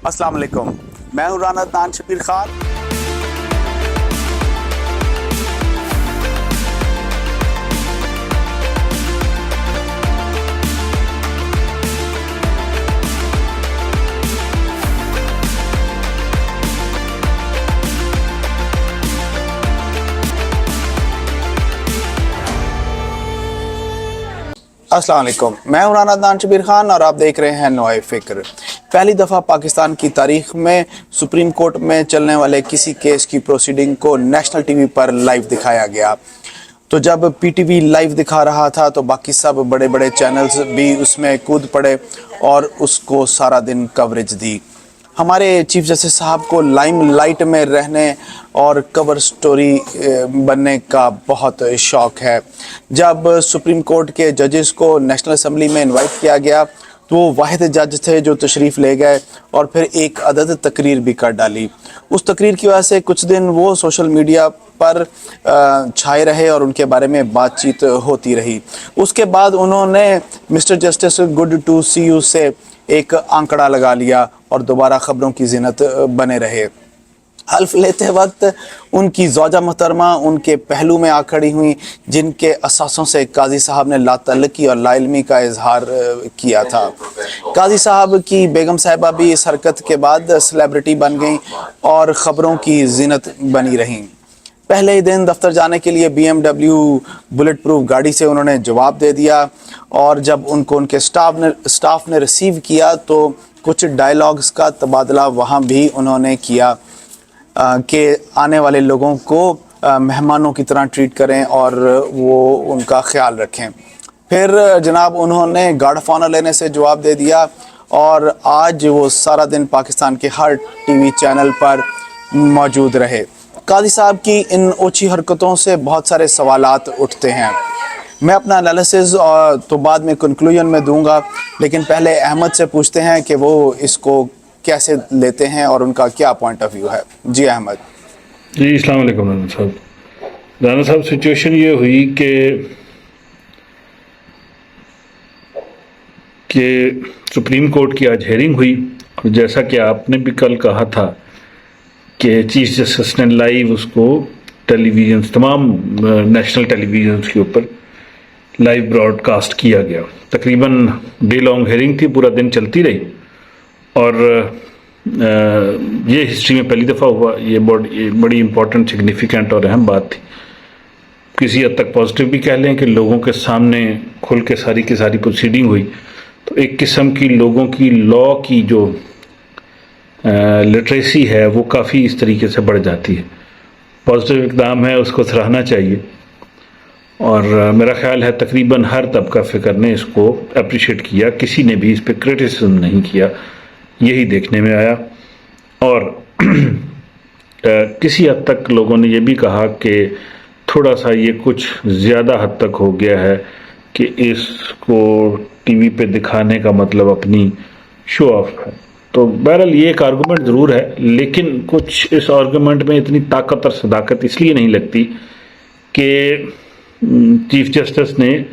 अस्सलाम वालेकुम, मैं हूँ राना अदनान शबीर खान। अस्सलाम वालेकुम, मैं हूं राना अदनान शबीर खान और आप देख रहे हैं नोए फिक्र। पहली दफ़ा पाकिस्तान की तारीख में सुप्रीम कोर्ट में चलने वाले किसी केस की प्रोसीडिंग को नेशनल टीवी पर लाइव दिखाया गया। तो जब पीटीवी लाइव दिखा रहा था तो बाकी सब बड़े बड़े चैनल्स भी उसमें कूद पड़े और उसको सारा दिन कवरेज दी। हमारे चीफ जस्टिस साहब को लाइम लाइट में रहने और कवर स्टोरी बनने का बहुत शौक़ है। जब सुप्रीम कोर्ट के जजेस को नेशनल असम्बली में इनवाइट किया गया तो वो वाहिद जज थे जो तशरीफ़ ले गए और फिर एक अदद तकरीर भी कर डाली। उस तकरीर की वजह से कुछ दिन वो सोशल मीडिया पर छाए रहे और उनके बारे में बातचीत होती रही। उसके बाद उन्होंने mister justice good to see you से एक आंकड़ा लगा लिया और दोबारा ख़बरों की ज़ीनत बने रहे। हल्फ लेते वक्त उनकी ज़ौजा मोहतरमा उनके पहलू में आ खड़ी हुई, जिनके असासों से काजी साहब ने लातल्लकी और लाइल्मी का इजहार किया था। काजी साहब की बेगम साहिबा भी इस हरकत के बाद सेलिब्रिटी बन गईं और ख़बरों की ज़ीनत बनी रहीं। पहले ही दिन दफ्तर जाने के लिए BMW बुलेट प्रूफ गाड़ी से उन्होंने जवाब दे दिया और जब उनको उनके स्टाफ ने रिसीव किया तो कुछ डायलॉग्स का तबादला वहाँ भी उन्होंने किया कि आने वाले लोगों को मेहमानों की तरह ट्रीट करें और वो उनका ख्याल रखें। फिर जनाब उन्होंने गार्ड ऑफ ऑनर लेने से जवाब दे दिया और आज वो सारा दिन पाकिस्तान के हर टीवी चैनल पर मौजूद रहे। काजी साहब की इन ओछी हरकतों से बहुत सारे सवालात उठते हैं। मैं अपना एनालिसिस तो बाद में कंक्लूजन में दूंगा, लेकिन पहले अहमद से पूछते हैं कि वो इसको कैसे लेते हैं और उनका क्या पॉइंट ऑफ व्यू है। जी अहमद। जी अस्सलाम वालेकुम राना साहब। राना साहब सिचुएशन ये हुई कि सुप्रीम कोर्ट की आज हेयरिंग हुई और जैसा कि आपने भी कल कहा था कि चीफ जस्टिस ने लाइव उसको टेलीविजन तमाम नेशनल टेलीविजन के ऊपर लाइव ब्रॉडकास्ट किया गया। तकरीबन डे लॉन्ग हेयरिंग थी, पूरा दिन चलती रही और ये हिस्ट्री में पहली दफ़ा हुआ। ये बड़ी इंपॉर्टेंट सिग्निफिकेंट और अहम बात थी। किसी हद तक पॉजिटिव भी कह लें कि लोगों के सामने खुल के सारी की सारी प्रोसीडिंग हुई, तो एक किस्म की लोगों की लॉ की जो लिटरेसी है वो काफ़ी इस तरीके से बढ़ जाती है। पॉजिटिव इक़दाम है, उसको सराहना चाहिए और मेरा ख्याल है तकरीबन हर तबका फ़िक्र ने इसको अप्रिशिएट किया, किसी ने भी इस पर क्रिटिसिज्म नहीं किया, यही देखने में आया। और किसी हद तक लोगों ने ये भी कहा कि थोड़ा सा ये कुछ ज़्यादा हद तक हो गया है कि इसको टीवी पे दिखाने का मतलब अपनी शो ऑफ है। तो बहरहाल ये एक आर्गूमेंट ज़रूर है, लेकिन कुछ इस आर्गूमेंट में इतनी ताकत और सदाकत इसलिए नहीं लगती कि चीफ जस्टिस ने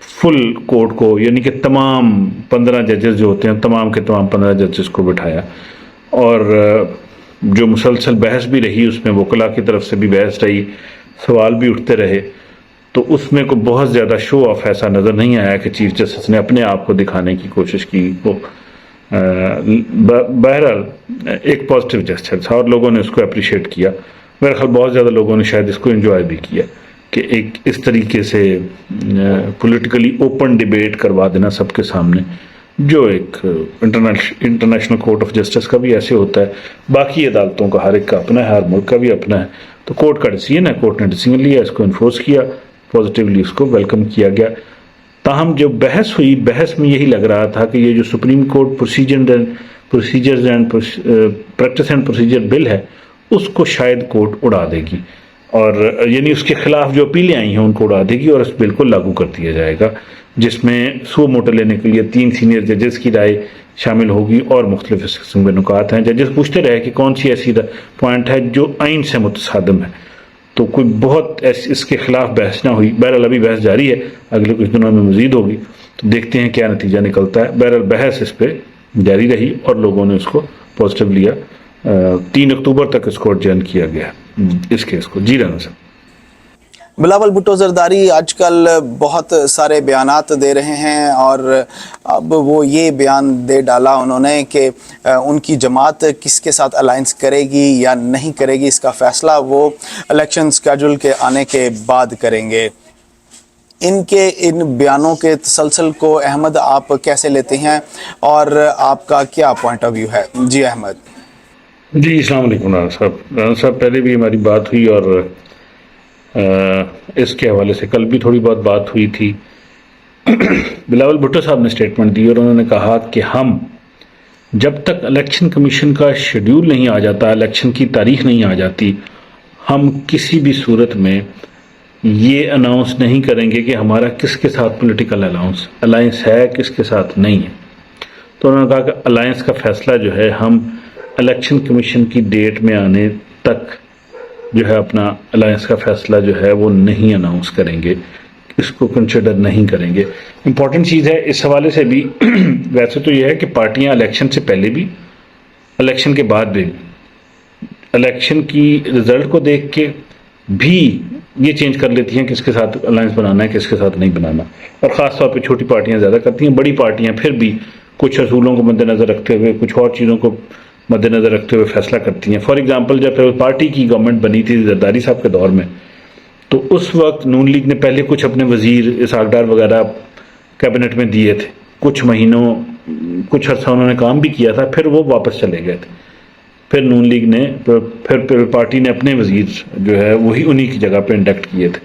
फुल कोर्ट को, यानी कि तमाम 15 जजेस जो होते हैं, तमाम के तमाम 15 जजेस को बिठाया और जो मुसलसल बहस भी रही उसमें वकला की तरफ से भी बहस रही, सवाल भी उठते रहे, तो उसमें को बहुत ज़्यादा शो ऑफ ऐसा नज़र नहीं आया कि चीफ जस्टिस ने अपने आप को दिखाने की कोशिश की। वो बहरहाल एक पॉजिटिव जेस्चर था और लोगों ने उसको अप्रिशिएट किया। मेरे ख्याल बहुत ज़्यादा लोगों ने शायद इसको एंजॉय भी किया कि एक इस तरीके से पॉलिटिकली ओपन डिबेट करवा देना सबके सामने, जो एक इंटरनेशनल कोर्ट ऑफ जस्टिस का भी ऐसे होता है। बाकी अदालतों का हर एक का अपना है, हर मुल्क का भी अपना है। तो कोर्ट का डिसीजन है, कोर्ट ने डिसीजन लिया, इसको इन्फोर्स किया, पॉजिटिवली उसको वेलकम किया गया। ताहम जो बहस हुई, बहस में यही लग रहा था कि ये जो supreme court procedures and practice and procedure bill है उसको शायद कोर्ट उड़ा देगी और यानी उसके खिलाफ जो अपीलें आई हैं उनको उड़ा देगी और इस बिल को लागू कर दिया जाएगा, जिसमें सो मोटो लेने के लिए 3 सीनियर जजेस की राय शामिल होगी और मुख्तलिफ किस्म के नुकात हैं। जजेस पूछते रहे कि कौन सी ऐसी पॉइंट है जो आइन से मुतसादम है, तो कोई बहुत इसके खिलाफ बहस ना हुई। बहरहाल अभी बहस जारी है, अगले कुछ दिनों में मजीद होगी, तो देखते हैं क्या नतीजा निकलता है। बहरहाल बहस इस पर जारी रही और लोगों ने उसको पॉजिटिव लिया। 3 अक्टूबर तक इसको एडजर्न किया गया इस केस को। जी राना साहब। बिलावल भुट्टो जरदारी आजकल बहुत सारे बयानात दे रहे हैं और अब वो ये बयान दे डाला उन्होंने कि उनकी जमात किसके साथ अलायंस करेगी या नहीं करेगी, इसका फ़ैसला वो इलेक्शन स्केड्यूल के आने के बाद करेंगे। इनके इन बयानों के तसलसल को अहमद आप कैसे लेते हैं और आपका क्या पॉइंट ऑफ व्यू है? जी अहमद। जी अस्सलाम वालेकुम राना साहब। राना साहब पहले भी हमारी बात हुई और इसके हवाले से कल भी थोड़ी बहुत बात हुई थी। बिलावल भुट्टो साहब ने स्टेटमेंट दी और उन्होंने कहा कि हम जब तक इलेक्शन कमीशन का शेड्यूल नहीं आ जाता, इलेक्शन की तारीख नहीं आ जाती, हम किसी भी सूरत में ये अनाउंस नहीं करेंगे कि हमारा किसके साथ पॉलिटिकल अलायंस है, किसके साथ नहीं है। तो उन्होंने कहा कि अलायंस का फैसला जो है हम इलेक्शन कमीशन की डेट में आने तक जो है अपना अलायंस का फैसला जो है वो नहीं अनाउंस करेंगे, इसको कंसिडर नहीं करेंगे। इम्पॉर्टेंट चीज़ है इस हवाले से भी वैसे तो यह है कि पार्टियां इलेक्शन से पहले भी, इलेक्शन के बाद भी, इलेक्शन की रिजल्ट को देख के भी ये चेंज कर लेती हैं किसके साथ अलायंस बनाना है, किसके साथ नहीं बनाना। और ख़ास तौर पे छोटी पार्टियां ज़्यादा करती हैं, बड़ी पार्टियां फिर भी कुछ असूलों को मद्देनज़र रखते हुए, कुछ और चीज़ों को मद्देनज़र रखते हुए फैसला करती हैं। फॉर एग्जांपल जब पार्टी की गवर्नमेंट बनी थी जरदारी साहब के दौर में, तो उस वक्त नून लीग ने पहले कुछ अपने वजीर इसहाक वगैरह कैबिनेट में दिए थे, कुछ महीनों कुछ अर्सा उन्होंने काम भी किया था, फिर वो वापस चले गए थे। फिर नून लीग ने फिर पार्टी ने अपने वजीर जो है वही उन्हीं की जगह पे इंडक्ट किए थे।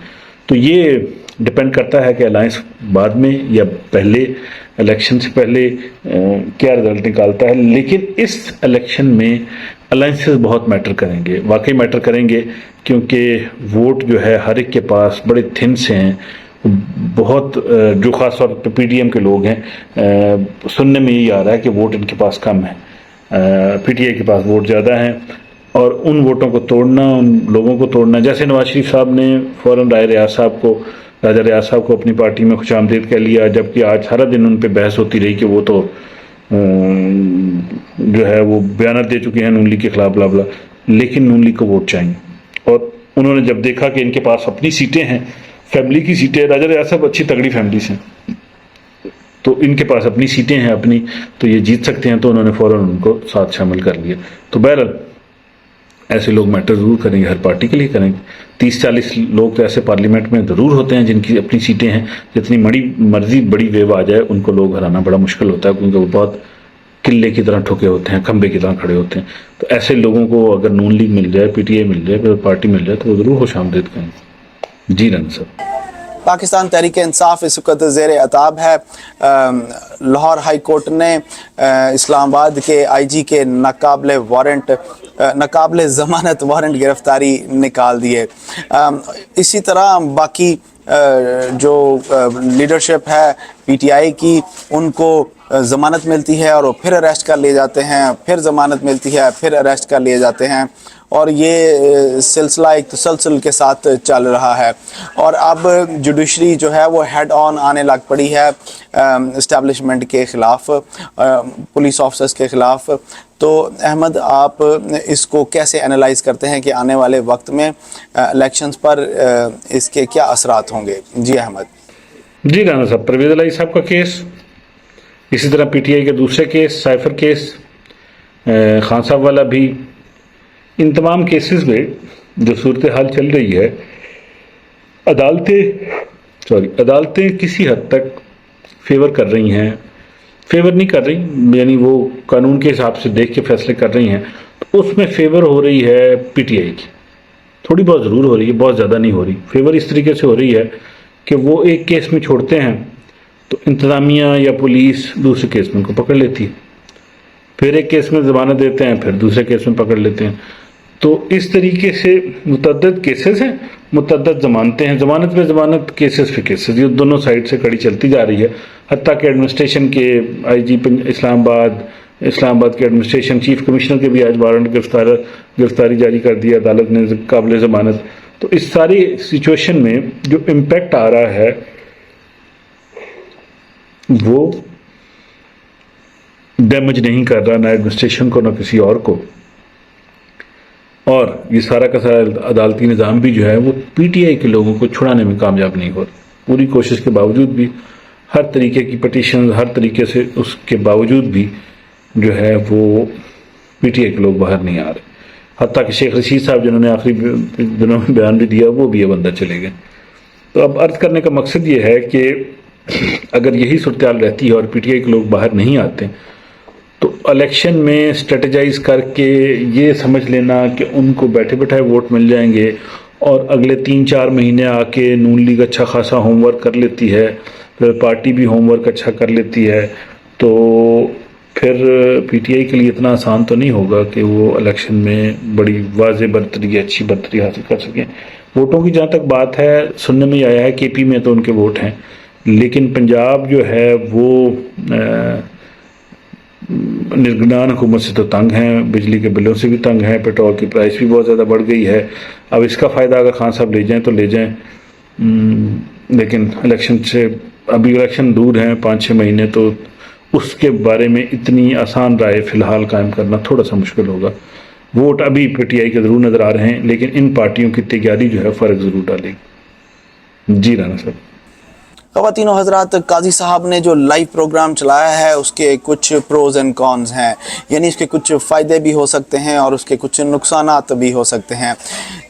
तो ये डिपेंड करता है कि अलायंस बाद में या पहले इलेक्शन से पहले क्या रिजल्ट निकालता है। लेकिन इस इलेक्शन में अलायंसेस बहुत मैटर करेंगे, वाकई मैटर करेंगे, क्योंकि वोट जो है हर एक के पास बड़े थिन से हैं। बहुत जो खास तौर पर पीटीएम के लोग हैं, सुनने में यही आ रहा है कि वोट इनके पास कम है, पीटीआई के पास वोट ज़्यादा हैं। और उन वोटों को तोड़ना, उन लोगों को तोड़ना, जैसे नवाज शरीफ साहब ने फ़ौरन राजा रियाज साहब को अपनी पार्टी में खुशामदीद कह लिया, जबकि आज सारा दिन उन पे बहस होती रही कि वो तो जो है वो बयान दे चुके हैं नून लीग के खिलाफ, ब्ला, लेकिन नून लीग को वोट चाहिए। और उन्होंने जब देखा कि इनके पास अपनी सीटें हैं, फैमिली की सीटें, राजा रियाज साहब अच्छी तगड़ी फैमिली से, तो इनके पास अपनी सीटें हैं अपनी, तो ये जीत सकते हैं, तो उन्होंने फ़ौरन उनको साथ शामिल कर लिया। तो बहरहाल ऐसे लोग मैटर ज़रूर करेंगे, हर पार्टी के लिए करेंगे। 30-40 लोग तो ऐसे पार्लियामेंट में ज़रूर होते हैं जिनकी अपनी सीटें हैं, जितनी मर्जी बड़ी वेव आ जाए उनको लोग हराना बड़ा मुश्किल होता है, क्योंकि वो बहुत किले की तरह ठुके होते हैं, खंबे की तरह खड़े होते हैं। तो ऐसे लोगों को अगर नून लीग मिल जाए, पीटीआई मिल जाए, पार्टी मिल जाए, तो वो ज़रूर खुशामदीद करेंगे। जी रन साहब। पाकिस्तान तहरीक इंसाफ इस वक्त ज़ेर अताब है। लाहौर हाई कोर्ट ने इस्लामाबाद के आईजी के नाकाबिले ज़मानत वारंट गिरफ्तारी निकाल दिए। इसी तरह बाकी जो लीडरशिप है पीटीआई की, उनको ज़मानत मिलती है और वो फिर अरेस्ट कर लिए जाते हैं, फिर ज़मानत मिलती है, फिर अरेस्ट कर लिए जाते हैं, और ये सिलसिला एक तसलसल के साथ चल रहा है। और अब जुडिशरी जो है वो हेड ऑन आने लग पड़ी है इस्टेब्लिशमेंट के ख़िलाफ़, पुलिस ऑफिसर्स के ख़िलाफ़। तो अहमद, आप इसको कैसे एनालाइज़ करते हैं कि आने वाले वक्त में इलेक्शंस पर इसके क्या असरात होंगे? जी अहमद। जी राना साहब, परवेज़ इलाही साहब का केस, इसी तरह पीटीआई के दूसरे केस, साइफर केस, खान साहब वाला भी, इन तमाम केसेस में जो सूरत हाल चल रही है, अदालतें किसी हद तक फेवर कर रही हैं, फेवर नहीं कर रही, यानी वो कानून के हिसाब से देख के फैसले कर रही हैं, तो उसमें फेवर हो रही है पीटीआई की, थोड़ी बहुत ज़रूर हो रही है, बहुत ज़्यादा नहीं हो रही। फेवर इस तरीके से हो रही है कि वो एक केस में छोड़ते हैं तो इंतज़ामिया या पुलिस दूसरे केस में उनको पकड़ लेती है, फिर एक केस में ज़मानत देते हैं, फिर दूसरे केस में पकड़ लेते हैं। तो इस तरीके से मुतअद्दिद केसेस हैं, मुतअद्दिद ज़मानतें हैं, ज़मानत पे ज़मानत, केसेस पे केसेस, ये दोनों साइड से कड़ी चलती जा रही है। हत्ता कि एडमिनिस्ट्रेशन के आईजी इस्लामाबाद के एडमिनिस्ट्रेशन चीफ कमिश्नर के भी आज वारंट गिरफ्तारी जारी कर दिया अदालत ने काबिल ज़मानत। तो इस सारी सिचुएशन में जो इम्पेक्ट आ रहा है वो डैमेज नहीं कर रहा, ना एडमिनिस्ट्रेशन को ना किसी और को। और ये सारा का सारा अदालती निज़ाम भी जो है वो पीटीआई के लोगों को छुड़ाने में कामयाब नहीं हो रहा। पूरी कोशिश के बावजूद भी, हर तरीके की पटिशन, हर तरीके से उसके बावजूद भी जो है वो पीटीआई के लोग बाहर नहीं आ रहे। हत्ता कि शेख रशीद साहब जिन्होंने आखिरी दिनों में बयान भी दिया, वो भी अब अंदर चले गए। तो अब अर्ज करने का मकसद ये है कि अगर यही सूरत हाल रहती है और पीटीआई के लोग बाहर नहीं आते, तो इलेक्शन में स्ट्रेटजाइज करके ये समझ लेना कि उनको बैठे बैठाए वोट मिल जाएंगे और अगले 3-4 महीने आके नून लीग अच्छा खासा होमवर्क कर लेती है, फिर पार्टी भी होमवर्क अच्छा कर लेती है, तो फिर पीटीआई के लिए इतना आसान तो नहीं होगा कि वो इलेक्शन में बड़ी वाज़े बरतरी, अच्छी बरतरी हासिल कर सकें। वोटों की जहाँ तक बात है, सुनने में आया है केपी में तो उनके वोट हैं, लेकिन पंजाब जो है वो निगरान हुकूमत से तो तंग हैं, बिजली के बिलों से भी तंग हैं, पेट्रोल की प्राइस भी बहुत ज़्यादा बढ़ गई है। अब इसका फ़ायदा अगर खान साहब ले जाएं तो ले जाएं, लेकिन इलेक्शन से अभी इलेक्शन दूर हैं 5-6 महीने, तो उसके बारे में इतनी आसान राय फ़िलहाल कायम करना थोड़ा सा मुश्किल होगा। वोट अभी पीटीआई के ज़रूर नज़र आ रहे हैं, लेकिन इन पार्टियों की तैयारी जो है फ़र्क ज़रूर डालेगी। जी राना साहब। ख़वातीनो हज़रात, काजी साहब ने जो लाइव प्रोग्राम चलाया है उसके कुछ प्रोज एंड कॉन्स हैं, यानी उसके कुछ फ़ायदे भी हो सकते हैं और उसके कुछ नुकसानात भी हो सकते हैं।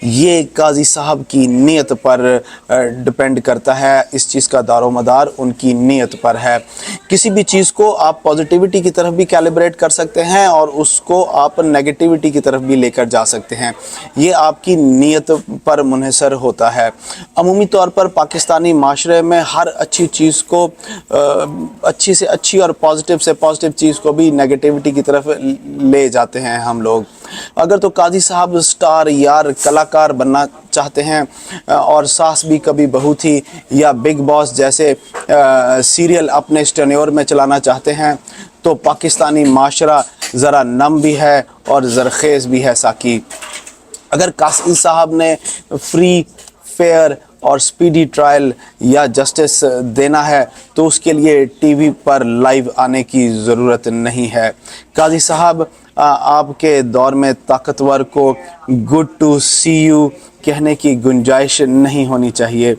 ये काजी साहब की नीयत पर डिपेंड करता है, इस चीज़ का दारोमदार उनकी नीयत पर है। किसी भी चीज़ को आप पॉजिटिविटी की तरफ भी कैलिब्रेट कर सकते हैं और उसको आप नेगेटिविटी की तरफ भी लेकर जा सकते हैं। ये आपकी नीयत पर मुनहसर होता है। अमूमी तौर पर पाकिस्तानी माशरे में हर अच्छी चीज़ को अच्छी से अच्छी और पॉजिटिव से पॉजिटिव चीज़ को भी नेगेटिविटी की तरफ ले जाते हैं हम लोग। अगर तो काजी साहब स्टार यार कलाकार बनना चाहते हैं और सास भी कभी बहू थी या बिग बॉस जैसे सीरियल अपने टेन्योर में चलाना चाहते हैं, तो पाकिस्तानी माशरा ज़रा नम भी है और ज़रखेज़ भी है साकी। अगर काजी साहब ने फ्री, फेयर और स्पीडी ट्रायल या जस्टिस देना है तो उसके लिए टीवी पर लाइव आने की ज़रूरत नहीं है। काजी साहब, आपके दौर में ताकतवर को गुड टू सी यू कहने की गुंजाइश नहीं होनी चाहिए।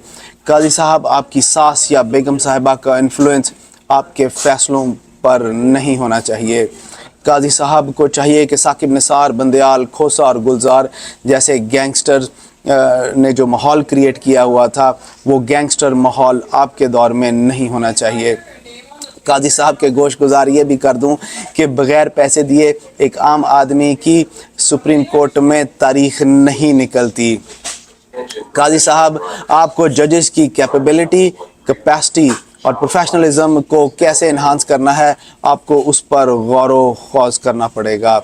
काजी साहब, आपकी सास या बेगम साहिबा का इन्फ्लुएंस आपके फ़ैसलों पर नहीं होना चाहिए। काजी साहब को चाहिए कि साकिब निसार, बंदयाल, खोसा और गुलजार जैसे गैंगस्टर ने जो माहौल क्रिएट किया हुआ था, वो गैंगस्टर माहौल आपके दौर में नहीं होना चाहिए। काजी साहब के गोश गुजार ये भी कर दूं कि बग़ैर पैसे दिए एक आम आदमी की सुप्रीम कोर्ट में तारीख नहीं निकलती। काजी साहब, आपको जजेस की कैपेबिलिटी, कैपेसिटी और प्रोफेशनलिज्म को कैसे इन्हांस करना है, आपको उस पर गौर व ख़ौज़ करना पड़ेगा।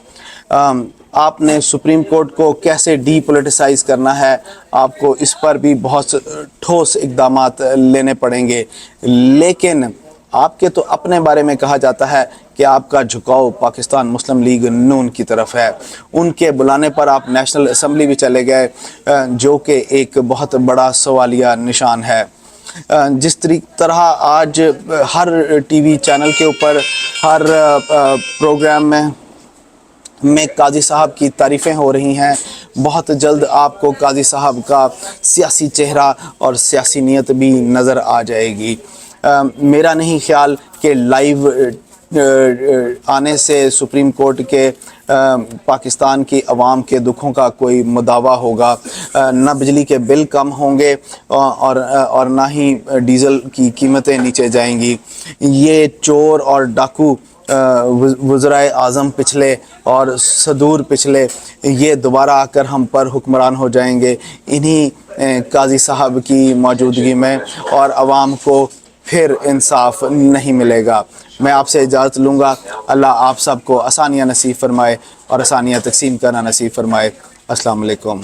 आपने सुप्रीम कोर्ट को कैसे डीपोलिटिसाइज़ करना है, आपको इस पर भी बहुत ठोस इक़दामात लेने पड़ेंगे। लेकिन आपके तो अपने बारे में कहा जाता है कि आपका झुकाव पाकिस्तान मुस्लिम लीग नून की तरफ है। उनके बुलाने पर आप नेशनल असम्बली भी चले गए, जो कि एक बहुत बड़ा सवालिया निशान है। जिस तरह आज हर टीवी चैनल के ऊपर हर प्रोग्राम में काजी साहब की तारीफ़ें हो रही हैं, बहुत जल्द आपको काजी साहब का सियासी चेहरा और सियासी नीयत भी नज़र आ जाएगी। मेरा नहीं ख्याल कि लाइव आने से सुप्रीम कोर्ट के पाकिस्तान की अवाम के दुखों का कोई मुदावा होगा। ना बिजली के बिल कम होंगे और ना ही डीज़ल की कीमतें नीचे जाएंगी। ये चोर और डाकू वज़राए आज़म पिछले और सदूर पिछले, ये दोबारा आकर हम पर हुक्मरान हो जाएंगे इन्हीं काजी साहब की मौजूदगी में, और आवाम को फिर इंसाफ नहीं मिलेगा। मैं आपसे इजाज़त लूँगा। अल्लाह आप सबको आसानियाँ नसीब फरमाए और आसानियाँ तकसीम करना नसीब फरमाए। अस्सलाम वालेकुम।